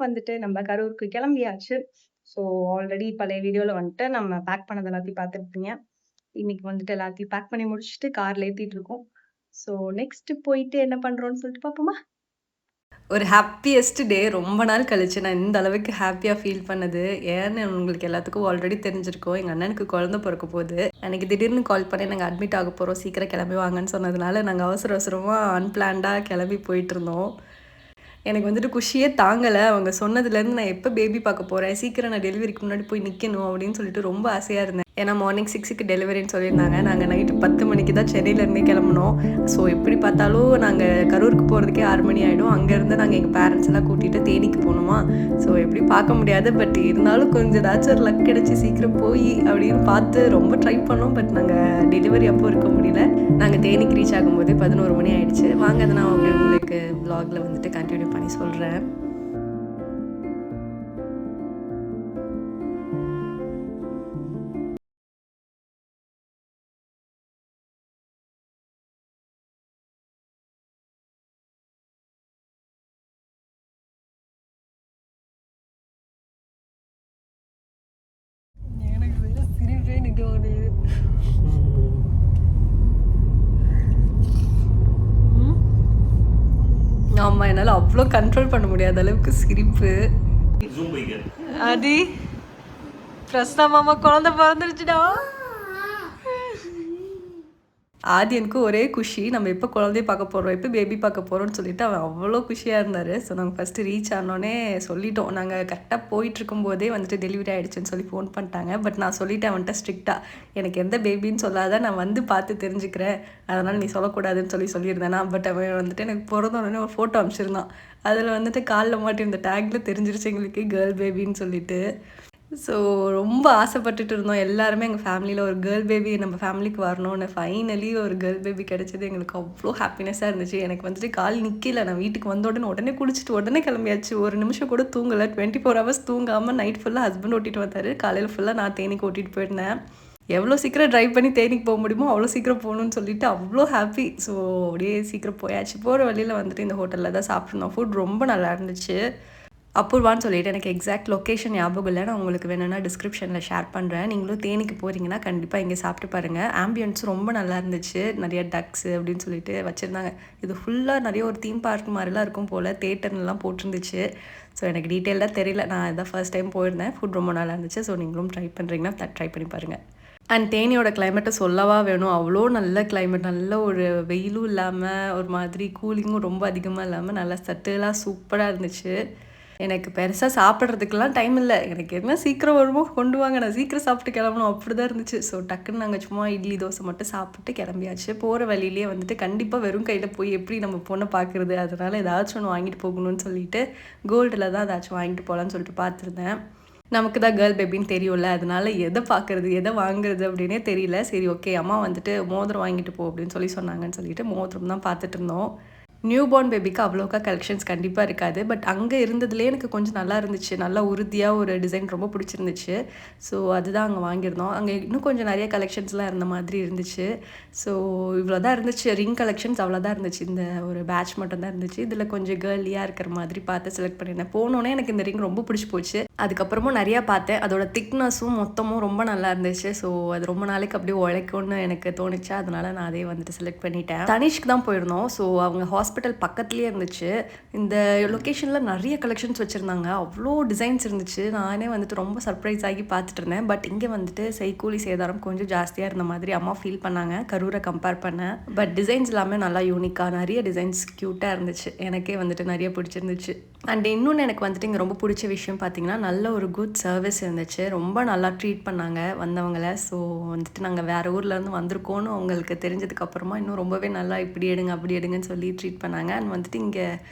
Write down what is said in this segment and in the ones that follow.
வந்துட்டு நம்ம கரூருக்கு கிளம்பியாச்சு. ஸோ ஆல்ரெடி பழைய வீடியோல வந்துட்டு நம்ம பேக் பண்ணது எல்லாத்தையும் பார்த்துருப்பீங்க. இன்னைக்கு வந்துட்டு எல்லாத்தையும் பேக் பண்ணி முடிச்சுட்டு கார்ல ஏத்திட்டு இருக்கோம். ஸோ நெக்ஸ்ட் போயிட்டு என்ன பண்றோம்னு சொல்லிட்டு பார்ப்போமா? ஒரு ஹாப்பியஸ்ட் டே ரொம்ப நாள் கழிச்சு நான் இந்த அளவுக்கு ஹாப்பியாக ஃபீல் பண்ணது ஏன்னு உங்களுக்கு எல்லாத்துக்கும் ஆல்ரெடி தெரிஞ்சிருக்கோம். எங்கள் அண்ணனுக்கு குழந்தை பிறக்க போகுது. அன்றைக்கி திடீர்னு கால் பண்ணி நாங்கள் அட்மிட் ஆக போகிறோம், சீக்கிரம் கிளம்பி வாங்கன்னு சொன்னதுனால நாங்கள் அவசர அவசரமாக அன்பிளான்டாக கிளம்பி போயிட்டு இருந்தோம். எனக்கு வந்துட்டு குஷியே தாங்கலை. அவங்க சொன்னதுலேருந்து நான் எப்போ பேபி பார்க்க போகிறேன், சீக்கிரம் நான் டெலிவரிக்கு முன்னாடி போய் நிற்கணும் அப்படின்னு சொல்லிட்டு ரொம்ப ஆசையாக இருந்தேன். ஏன்னா மார்னிங் 6க்கு டெலிவரின்னு சொல்லியிருந்தாங்க. நாங்கள் நைட்டு 10 மணிக்கு தான் சென்னையிலேருந்தே கிளம்புனோம். ஸோ எப்படி பார்த்தாலும் நாங்கள் கரூருக்கு போகிறதுக்கே 6 மணி ஆகிடும். அங்கேருந்து நாங்கள் எங்கள் பேரண்ட்ஸ் எல்லாம் கூட்டிகிட்டு தேனிக்கு போகணுமா. ஸோ எப்படி பார்க்க முடியாது, பட் இருந்தாலும் கொஞ்சம் ஏதாச்சும் ஒரு லக் கிடச்சி சீக்கிரம் போய் அப்படின்னு பார்த்து ரொம்ப ட்ரை பண்ணோம். பட் நாங்கள் டெலிவரி அப்போ இருக்க முடியல. நாங்கள் தேனிக்கு ரீச் ஆகும்போது 11 மணி ஆகிடுச்சு. வாங்க அதை நான் உங்களுக்கு வ்ளாகில் வந்துட்டு கண்டினியூ பண்ணி சொல்கிறேன். ஆமா, என்னால் அவ்வளோ கண்ட்ரோல் பண்ண முடியாத அளவுக்கு சிரிப்பு. ஆதி பிரஸ்தா மாமா குழந்தை பிறந்துருச்சுடா. ஆதி எனக்கு ஒரே குஷி, நம்ம எப்போ குழந்தைய பார்க்க போகிறோம், எப்போ பேபி பார்க்க போகிறோம்னு சொல்லிட்டு அவன் அவ்வளோ குஷியாக இருந்தார். ஸோ நாங்கள் ஃபஸ்ட்டு ரீச் ஆனோடனே சொல்லிட்டோம். நாங்கள் கரெக்டாக போயிட்டுருக்கும் போதே வந்துட்டு டெலிவரி ஆகிடுச்சுன்னு சொல்லி ஃபோன் பண்ணிட்டாங்க. பட் நான் சொல்லிட்டேன் அவன்கிட்ட ஸ்ட்ரிக்டாக, எனக்கு எந்த பேபின்னு சொல்லாத, நான் வந்து பார்த்து தெரிஞ்சுக்கிறேன், அதனால் நீ சொல்லக்கூடாதுன்னு சொல்லியிருந்தேன். பட் அவன் வந்துட்டு எனக்கு பிறந்தோடனே ஒரு ஃபோட்டோ அனுப்பிச்சிருந்தான். அதில் வந்துட்டு காலில் மாட்டி இந்த டேக்கில் தெரிஞ்சிருச்சு எங்களுக்கு கேர்ள் பேபின்னு சொல்லிட்டு. ஸோ ரொம்ப ஆசைப்பட்டுட்டு இருந்தோம் எல்லாருமே. எங்கள் ஃபேமிலியில் ஒரு கேர்ள் பேபி நம்ம ஃபேமிலிக்கு வரணும்னு. ஃபைனலி ஒரு கேர்ள் பேபி கிடச்சது. எங்களுக்கு அவ்வளோ ஹாப்பினஸ்ஸாக இருந்துச்சு. எனக்கு வந்துட்டு கால் நிற்கல. நான் வீட்டுக்கு வந்த உடனே குளிச்சுட்டு உடனே கிளம்பியாச்சு. ஒரு நிமிஷம் கூட தூங்கலை. 24 ஹவர்ஸ் தூங்காமல் நைட் ஃபுல்லாக ஹஸ்பண்ட் ஓட்டிகிட்டு வந்தார். காலையில் ஃபுல்லாக நான் தேனிக்கு ஓட்டிகிட்டு போயிருந்தேன். எவ்வளோ சீக்கிரம் ட்ரைவ் பண்ணி தேனிக்கு போக முடியுமோ அவ்வளோ சீக்கிரம் போகணுன்னு சொல்லிட்டு அவ்வளோ ஹாப்பி. ஸோ அப்படியே சீக்கிரம் போயாச்சு. போகிற வழியில் வந்துட்டு இந்த ஹோட்டலில் தான் சாப்பிட்ருந்தோம். ஃபுட் ரொம்ப நல்லா இருந்துச்சு. அபூர்வான்னு சொல்லிட்டு எனக்கு எக்ஸாக்ட் லொக்கேஷன் ஞாபகம் இல்லை. நான் உங்களுக்கு வேணும்னா டிஸ்கிரிப்ஷனில் ஷேர் பண்ணுறேன். நீங்களும் தேனிக்கு போகிறீங்கன்னா கண்டிப்பாக இங்கே சாப்பிட்டு பாருங்கள். ஆம்பியன்ஸ் ரொம்ப நல்லா இருந்துச்சு. நிறைய டக்ஸு அப்படின்னு சொல்லிட்டு வச்சுருந்தாங்க. இது ஃபுல்லாக நிறைய ஒரு தீம் பார்க் மாதிரிலாம் இருக்கும் போல். தேட்டர்லாம் போட்டிருந்துச்சு. ஸோ எனக்கு டீட்டெயிலாக தெரியல. நான் இதான் ஃபர்ஸ்ட் டைம் போயிருந்தேன். ஃபுட் ரொம்ப நல்லா இருந்துச்சு. ஸோ நீங்களும் ட்ரை பண்ணுறீங்கன்னா ட்ரை பண்ணி பாருங்கள். அண்ட் தேனியோட கிளைமேட்டை சொல்லவா வேணும், அவ்வளோ நல்ல கிளைமேட். நல்ல ஒரு வெயிலும் இல்லாமல் ஒரு மாதிரி கூலிங்கும் ரொம்ப அதிகமாக இல்லாமல் நல்லா சட்டலாக சூப்பராக இருந்துச்சு. எனக்கு பெருசாக சாப்பிட்றதுக்கெலாம் டைம் இல்லை. எனக்கு என்ன சீக்கிரம் வருமோ கொண்டு வாங்க, நான் சீக்கிரம் சாப்பிட்டு கிளம்பணும், அப்படி தான் இருந்துச்சு. ஸோ டக்குன்னு நாங்கள் சும்மா இட்லி தோசை மட்டும் சாப்பிட்டு கிளம்பியாச்சு. போகிற வழியிலே வந்துட்டு கண்டிப்பாக வெறும் கையில் போய் எப்படி நம்ம பொண்ணை பார்க்குறது, அதனால் ஏதாச்சும் ஒன்று வாங்கிட்டு போகணும்னு சொல்லிட்டு கோல்டில் தான் ஏதாச்சும் வாங்கிட்டு போகலான்னு சொல்லிட்டு பார்த்துருந்தேன். நமக்கு தான் கேர்ள் பேபின்னு தெரியும்ல, அதனால எதை பார்க்குறது எதை வாங்குறது அப்படின்னே தெரியல. சரி ஓகே, அம்மா வந்துட்டு மோதிரம் வாங்கிட்டு போ அப்படின்னு சொன்னாங்கன்னு சொல்லிட்டு மோதிரம் தான் பார்த்துட்டு இருந்தோம். நியூ பார்ன் பேபிக்கு அவ்வளோக்கா கலெக்ஷன்ஸ் கண்டிப்பாக இருக்காது. பட் அங்கே இருந்ததுலேயே எனக்கு கொஞ்சம் நல்லா இருந்துச்சு. நல்லா உறுதியாக ஒரு டிசைன் ரொம்ப பிடிச்சிருந்துச்சு. ஸோ அதுதான் அங்கே வாங்கியிருந்தோம். அங்கே இன்னும் கொஞ்சம் நிறைய கலெக்ஷன்ஸ்லாம் இருந்த மாதிரி இருந்துச்சு. ஸோ இவ்வளோ தான் இருந்துச்சு. ரிங் கலெக்ஷன்ஸ் அவ்வளோதான் இருந்துச்சு. இந்த ஒரு பேட்ச் மட்டும் தான் இருந்துச்சு. இதில் கொஞ்சம் கேர்லியாக இருக்கிற மாதிரி பார்த்து செலக்ட் பண்ணியிருந்தேன். போனோன்னே எனக்கு இந்த ரிங் ரொம்ப பிடிச்சி போச்சு. அதுக்கப்புறமும் நிறையா பார்த்தேன். அதோட திக்னஸும் மொத்தமும் ரொம்ப நல்லா இருந்துச்சு. ஸோ அது ரொம்ப நாளைக்கு அப்படியே உழைக்கும்னு எனக்கு தோணுச்சு. அதனால் நான் அதே வந்துட்டு செலக்ட் பண்ணிட்டேன். தனிஷ்க்கு தான் போயிருந்தோம். ஸோ அவங்க ஹாஸ்பிட்டல் பக்கத்துலேயே இருந்துச்சு. இந்த லொக்கேஷனில் நிறைய கலெக்ஷன்ஸ் வச்சுருந்தாங்க. அவ்வளோ டிசைன்ஸ் இருந்துச்சு. நானே வந்துட்டு ரொம்ப சர்ப்ரைஸ் ஆகி பார்த்துட்டு இருந்தேன். பட் இங்கே வந்துட்டு செய்கூலி சேதாரம் கொஞ்சம் ஜாஸ்தியாக இருந்த மாதிரி அம்மா ஃபீல் பண்ணாங்க கரூரை கம்பேர் பண்ண. பட் டிசைன்ஸ் எல்லாமே நல்லா யூனிக்காக நிறைய டிசைன்ஸ் க்யூட்டாக இருந்துச்சு. எனக்கே வந்துட்டு நிறைய பிடிச்சிருந்துச்சு. அண்ட் இன்னொன்று எனக்கு வந்துட்டு இங்கே ரொம்ப பிடிச்ச விஷயம் பார்த்திங்கன்னா, நல்ல ஒரு குட் சர்வீஸ் இருந்துச்சு. ரொம்ப நல்லா ட்ரீட் பண்ணாங்க வந்தவங்களை. ஸோ வந்துட்டு நாங்கள் வேறு ஊர்லேருந்து வந்திருக்கோன்னு அவங்களுக்கு தெரிஞ்சதுக்கப்புறமா இன்னும் ரொம்பவே நல்லா இப்படி எடுங்க அப்படி எடுங்கன்னு சொல்லி ட்ரீட் ட்ரீட் பண்ணாங்க. அண்ட் வந்துட்டு இங்கே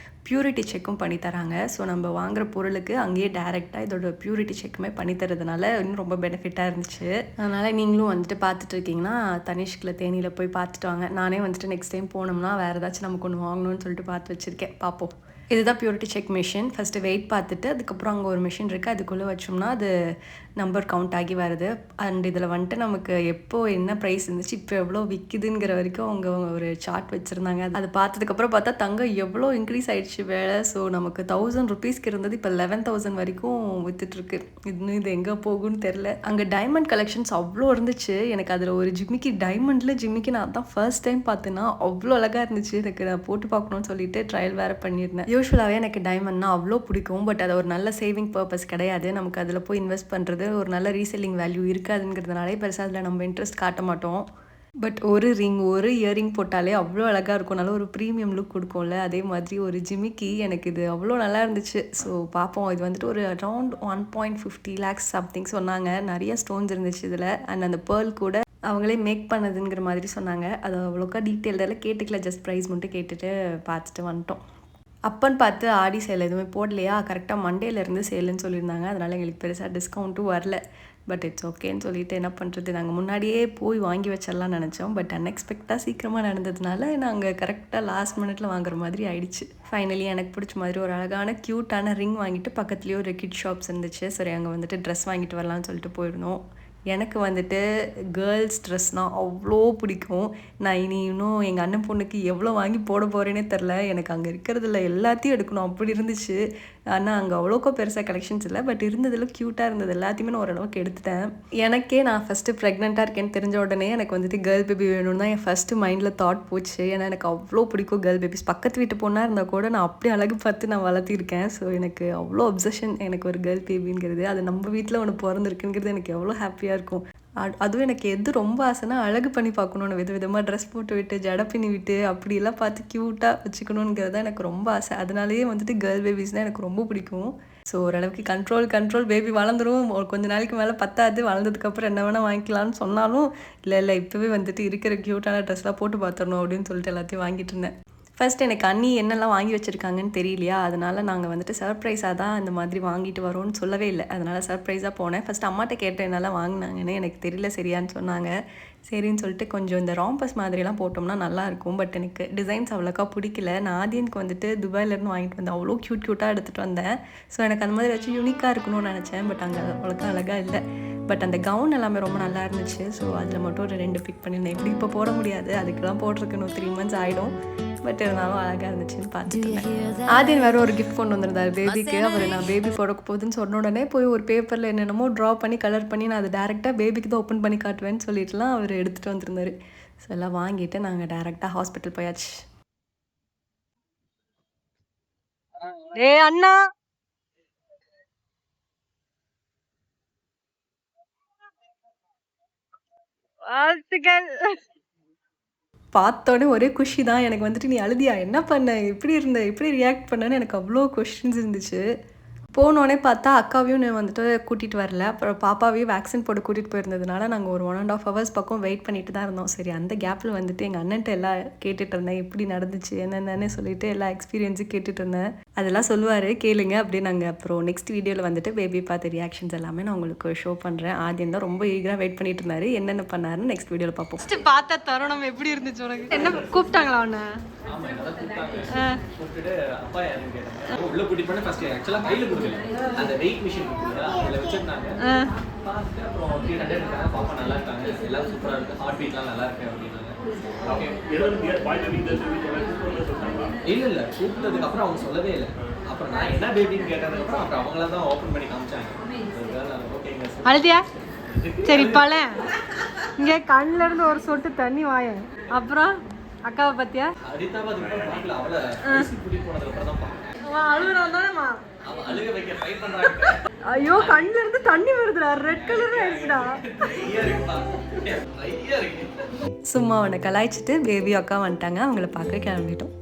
பியூரிட்டி செக்கும் பண்ணி தராங்க. ஸோ நம்ம வாங்குகிற பொருளுக்கு அங்கேயே டேரெக்டாக இதோட பியூரிட்டி செக்குமே பண்ணி தரதுனால இன்னும் ரொம்ப பெனிஃபிட்டாக இருந்துச்சு. அதனால் நீங்களும் வந்துட்டு பார்த்துட்டு இருக்கீங்கன்னா தனிஷ்கில் தேனியில் போய் பார்த்துட்டு வாங்க. நானே வந்துட்டு நெக்ஸ்ட் டைம் போனோம்னா வேறு ஏதாச்சும் நமக்கு ஒன்று வாங்கணும்னு சொல்லிட்டு பார்த்து வச்சுருக்கேன். பார்ப்போம். இதுதான் purity check machine. First wait பார்த்துட்டு அதுக்கப்புறம் அங்கே ஒரு மிஷின் இருக்குது, அதுக்குள்ளே வச்சோம்னா அது நம்பர் கவுண்ட் ஆகி வருது. அண்ட் இதில் வந்துட்டு நமக்கு எப்போ என்ன ப்ரைஸ் இருந்துச்சு, இப்போ எவ்வளோ விற்கிதுங்கிற வரைக்கும் அவங்க ஒரு சார்ட் வச்சுருந்தாங்க. அதை பார்த்ததுக்கப்புறம் பார்த்தா தங்கம் எவ்வளோ இன்க்ரீஸ் ஆகிடுச்சு வேலை. ஸோ நமக்கு 1000 ருபீஸ்க்கு இருந்தது இப்போ 11,000 வரைக்கும் விற்றுட்ருக்கு. இன்னும் இது எங்கே போகும்னு தெரில. அங்கே டைமண்ட் கலெக்ஷன்ஸ் அவ்வளோ இருந்துச்சு. எனக்கு அதில் ஒரு ஜிம்மிக்கு ஜிம்மிக்கு நான் தான் ஃபர்ஸ்ட் டைம் பார்த்தேன்னா அவ்வளோ அழகாக இருந்துச்சு. எனக்கு நான் போட்டு பார்க்கணுன்னு சொல்லிட்டு ட்ரையல் வேறு பண்ணியிருந்தேன். யூஸ்வலாகவே எனக்கு டைமண்ட்னா அவ்வளோ பிடிக்கும். பட் அது ஒரு நல்ல சேவிங் பர்பஸ் கிடையாது. நமக்கு அதில் போய் இன்வெஸ்ட் பண்ணுறது ஒரு நல்ல ரீசெல்லிங் வேல்யூ இருக்காதுங்கிறதுனாலே பெருசாக அதில் நம்ம இன்ட்ரெஸ்ட் காட்ட மாட்டோம். பட் ஒரு இயரிங் போட்டாலே அவ்வளோ அழகாக இருக்கும். நல்ல ஒரு ப்ரீமியம் லுக் கொடுக்கும்ல. அதே மாதிரி ஒரு ஜிமிக்கி எனக்கு இது அவ்வளோ நல்லா இருந்துச்சு. ஸோ பார்ப்போம். இது வந்துட்டு ஒரு அரௌண்ட் 1.50 lakhs சம்திங் சொன்னாங்க. நிறைய ஸ்டோன்ஸ் இருந்துச்சு இதில். அண்ட் அந்த பேர்ல் கூட அவங்களே மேக் பண்ணதுங்கிற மாதிரி சொன்னாங்க. அது அவ்வளோக்கா டீட்டெயில்டெல்லாம் கேட்டுக்கல, ஜஸ்ட் ப்ரைஸ் மட்டும் கேட்டுட்டு பார்த்துட்டு வந்துட்டோம். அப்பன்னு பார்த்து ஆடி சேல் எதுவுமே போடலையா, கரெக்டாக மண்டேலேருந்து சேலுன்னு சொல்லியிருந்தாங்க. அதனால் எங்களுக்கு பெருசாக டிஸ்கவுண்ட்டும் வரல. பட் இட்ஸ் ஓகேன்னு சொல்லிட்டு என்ன பண்ணுறது, நாங்கள் முன்னாடியே போய் வாங்கி வச்சிடலாம்னு நினச்சோம். பட் அன்எக்ஸ்பெக்டாக சீக்கிரமாக நடந்ததுனால நாங்கள் கரெக்டாக லாஸ்ட் மினிட்ல வாங்குற மாதிரி ஆயிடுச்சு. ஃபைனலி எனக்கு பிடிச்ச மாதிரி ஒரு அழகான க்யூட்டான ரிங் வாங்கிட்டு பக்கத்துலேயே ஒரு கிட் ஷாப்ஸ் இருந்துச்சு. சரி அங்கே வந்துட்டு ட்ரெஸ் வாங்கிட்டு வரலான்னு சொல்லிட்டு போயிருந்தோம். எனக்கு வந்துட்டு கேர்ள்ஸ் ட்ரெஸ்னால் அவ்வளோ பிடிக்கும். நான் இன்னும் எங்கள் அண்ணன் பொண்ணுக்கு எவ்வளோ வாங்கி போட போகிறேன்னே தெரில. எனக்கு அங்கே இருக்கிறதுல எல்லாத்தையும் எடுக்கணும் அப்படி இருந்துச்சு. ஆனால் அங்கே அவ்வளோக்கா பெருசாக கலெக்ஷன்ஸ் இல்லை. பட் இருந்ததில் க்யூட்டாக இருந்தது எல்லாத்தையுமே நான் ஓரளவுக்கு எடுத்துட்டேன். எனக்கே நான் ஃபஸ்ட்டு ப்ரெக்னெண்ட்டாக இருக்கேன்னு தெரிஞ்ச உடனே எனக்கு வந்துட்டு கேர்ள் பேபி வேணும்னு தான் என் ஃபஸ்ட்டு மைண்டில் தாட் போச்சு. ஏன்னா எனக்கு அவ்வளோ பிடிக்கும் கேர்ள் பேபிஸ். பக்கத்து வீட்டு பொண்ணாக இருந்தால் கூட நான் அப்படியே அழகு பார்த்து நான் வளர்த்திருக்கேன். ஸோ எனக்கு அவ்வளோ அப்சஷன் எனக்கு ஒரு கேர்ள் பேபிங்கிறது. அது நம்ம வீட்டில் ஒன்று பிறந்திருக்குங்கிறது எனக்கு எவ்வளோ ஹாப்பியாக இருக்கும். அதுவும் எனக்கு எது ரொம்ப ஆசைன்னா அழகு பண்ணி பார்க்கணுன்னு, விதவிதமாக ட்ரெஸ் போட்டு விட்டு ஜடை பின்னி விட்டு அப்படியெல்லாம் பார்த்து க்யூட்டாக வச்சுக்கணுங்கிறது தான் எனக்கு ரொம்ப ஆசை. அதனாலேயே வந்துட்டு கேர்ள் பேபிஸ்னால் எனக்கு ரொம்ப பிடிக்கும். ஸோ ஓரளவுக்கு கண்ட்ரோல் பேபி வளர்ந்துரும். கொஞ்ச நாளைக்கு மேலே பத்தாது, வளர்ந்ததுக்கப்புறம் என்ன வேணால் வாங்கிக்கலான்னு சொன்னாலும் இல்லை இப்போவே வந்துட்டு இருக்கிற க்யூட்டான ட்ரெஸ்லாம் போட்டு பார்த்துடணும் அப்படின்னு சொல்லிட்டு எல்லாத்தையும் வாங்கிட்டு இருந்தேன். ஃபர்ஸ்ட் எனக்கு அண்ணி என்னெல்லாம் வாங்கி வச்சுருக்காங்கன்னு தெரியலையா, அதனால் நாங்கள் வந்துட்டு சர்ப்ரைஸாக தான் இந்த மாதிரி வாங்கிட்டு வரோன்னு சொல்லவே இல்லை. அதனால் சர்ப்ரைஸாக போனேன். ஃபஸ்ட்டு அம்மாட்ட கேட்டேன் என்னெல்லாம் வாங்கினாங்கன்னு. எனக்கு தெரியல சரியான்னு சொன்னாங்க. சரின்னு சொல்லிட்டு கொஞ்சம் இந்த ராம்பஸ் மாதிரிலாம் போட்டோம்னா நல்லாயிருக்கும். பட் எனக்கு டிசைன்ஸ் அவ்வளோக்கா பிடிக்கல. நான் ஆதியனுக்கு வந்துட்டு துபாயிலேருந்து வாங்கிட்டு வந்தேன். அவ்வளோ க்யூட்டாக எடுத்துகிட்டு வந்தேன். ஸோ எனக்கு அந்த மாதிரி வச்சு யூனிக்காக இருக்கணும்னு நினச்சேன். பட் அங்கே அவ்வளோக்கா அழகாக இல்லை. பட் அந்த கவுன் எல்லாமே ரொம்ப நல்லா இருந்துச்சு. ஸோ அதில் மட்டும் ஒரு 2 பிக் பண்ணியிருந்தேன். இப்படி இப்போ போட முடியாது, அதுக்கெல்லாம் போட்டிருக்கணும் 3 months ஆகிடும். பட் இருந்தாலும் அழகாக இருந்துச்சுன்னு பார்த்துட்டு ஆதியன் வேறு ஒரு கிஃப்ட் கொண்டு வந்திருந்தார் பேபிக்கு. அவர் நான் பேபி பிறக்க போகுதுன்னு சொன்ன உடனே போய் ஒரு பேப்பரில் என்னென்னமோ ட்ரா பண்ணி கலர் பண்ணி நான் அதை டேரெக்டாக பேபிக்கு தான் ஓப்பன் பண்ணி காட்டுவேன்னு சொல்லிட்டுலாம் அவர் எடுத்துகிட்டு வந்திருந்தார். ஸோ எல்லாம் வாங்கிட்டு நாங்கள் டேரெக்டாக ஹாஸ்பிட்டல் போயாச்சு. அண்ணா பார்த்தோன்னே ஒரே குஷி தான். எனக்கு வந்துட்டு நீ அழுதியா, என்ன பண்ண, எப்படி இருந்த, எப்படி ரியாக்ட் பண்ணன்னு எனக்கு அவ்வளோ கொஸ்டின்ஸ் இருந்துச்சு. போனோடனே பார்த்தா அக்காவையும் நான் வந்துட்டு கூட்டிகிட்டு வரல. அப்புறம் பாப்பாவையும் வேக்சின் போட்டு கூட்டிகிட்டு போயிருந்ததுனால நாங்கள் ஒரு 1.5 hours பக்கம் வெயிட் பண்ணிட்டு தான் இருந்தோம். சரி அந்த கேப்பில் வந்துட்டு எங்கள் அண்ணன்ட்ட எல்லாம் கேட்டுட்டு இருந்தேன், எப்படி நடந்துச்சு என்னென்னு சொல்லிட்டு எல்லா எக்ஸ்பீரியன்ஸும் கேட்டுட்டு இருந்தேன். அதெல்லாம் சொல்லுவார், கேளுங்க அப்படி. நாங்கள் அப்புறம் நெக்ஸ்ட் வீடியோவில் வந்துட்டு பேபி பார்த்த ரியாக்ஷன்ஸ் எல்லாமே நான் உங்களுக்கு ஷோ பண்ணுறேன். ஆதியம் தான் ரொம்ப ஈகராக வெயிட் பண்ணிட்டு இருந்தாரு. என்னென்ன பண்ணாருன்னு நெக்ஸ்ட் வீடியோவில் பார்ப்போம். ஃபஸ்ட்டு பார்த்த தருணம் எப்படி இருந்துச்சு உனக்கு? என்ன கூப்பிட்டாங்களா உன்னை? உள்ள கூட்டிட்டு போன ஃபர்ஸ்ட் एक्चुअली கையில கொடுக்கல, அந்த வெயிட் மிஷின் இருக்குல அதுல வச்சிருந்தாங்க. பார்த்து அப்புறம் 300 இருக்காங்க, பாப்பா நல்லா இருக்காங்க, எல்லாம் சூப்பரா இருக்கு, ஹார்ட் பீட்லாம் நல்லா இருக்கு அப்படினாங்க. ஓகே ஏதாவது பாயிண்ட் நீங்க சொல்லுங்க. இல்ல கூப்பிட்டதுக்கு அப்புறம் அவங்க சொல்லவே இல்லை. அப்புறம் நான் என்ன பேபின்னு கேட்டதுக்கு அப்புறம் அவங்கள தான் ஓபன் பண்ணி காமிச்சாங்க. ஓகேங்க அழுதியா? சரி பல இங்க கண்ணுல இருந்து ஒரு சொட்டு தண்ணி வாய. அப்புறம் அக்காவை பத்தியா அடித்தாவ அதுக்கு பார்க்கல, அவளை பேசி கூட்டிட்டு போனதுக்கு அப்புறம் தான் பார்த்தேன். அழுகுறான்தானேமா? அவ அழுக வைக்க ட்ரை பண்றாங்க. ஐயோ கண்ணுல இருந்து தண்ணி வருதுடா, ரெட் கலர்ல ஆயிடுச்சுடா. சும்மா அவனை கலாய்ச்சிட்டு பேபி அக்கா வந்துட்டாங்க. அவங்கள பார்க்க கிளம்பிட்டோம்.